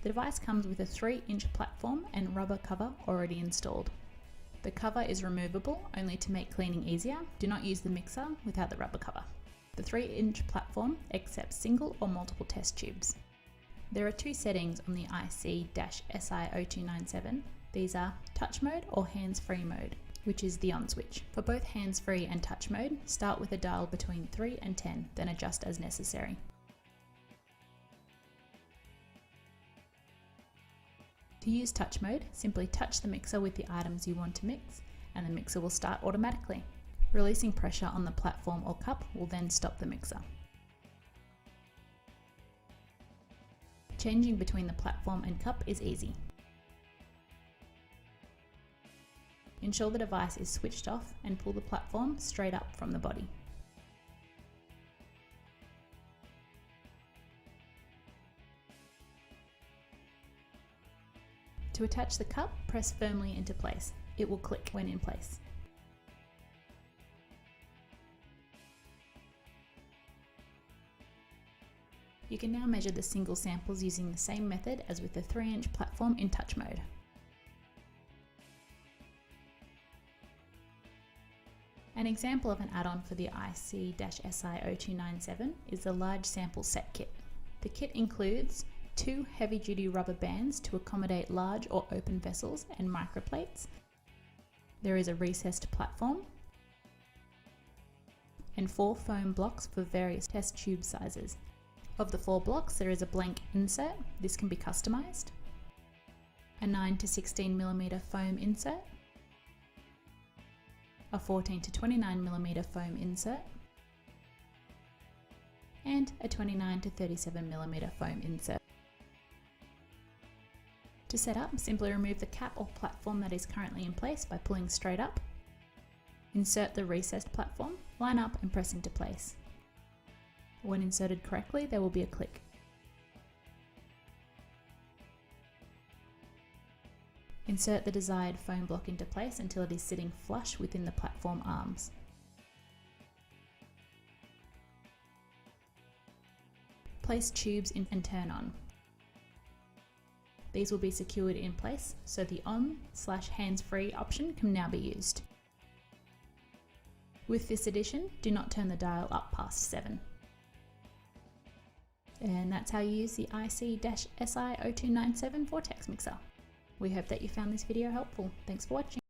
The device comes with a 3-inch platform and rubber cover already installed. The cover is removable only to make cleaning easier. Do not use the mixer without the rubber cover. The 3-inch platform accepts single or multiple test tubes. There are 2 settings on the MRC-Laboratory. These are touch mode or hands-free mode, which is the on switch. For both hands-free and touch mode, start with a dial between 3 and 10, then adjust as necessary. To use touch mode, simply touch the mixer with the items you want to mix, and the mixer will start automatically. Releasing pressure on the platform or cup will then stop the mixer. Changing between the platform and cup is easy. Ensure the device is switched off and pull the platform straight up from the body. To attach the cup, press firmly into place. It will click when in place. You can now measure the single samples using the same method as with the 3-inch platform in touch mode. An example of an add-on for the IC-SI-0297 is the large sample set kit. The kit includes 2 heavy-duty rubber bands to accommodate large or open vessels and microplates. There is a recessed platform and 4 foam blocks for various test tube sizes. Of the 4 blocks, there is a blank insert. This can be customized. A 9 to 16mm foam insert. A 14 to 29mm foam insert. And a 29 to 37mm foam insert. To set up, simply remove the cap or platform that is currently in place by pulling straight up. Insert the recessed platform, line up and press into place. When inserted correctly, there will be a click. Insert the desired foam block into place until it is sitting flush within the platform arms. Place tubes in and turn on. These will be secured in place, so the on/hands-free option can now be used. With this addition, do not turn the dial up past 7. And that's how you use the IC-SI-0297 Vortex mixer. We hope that you found this video helpful. Thanks for watching.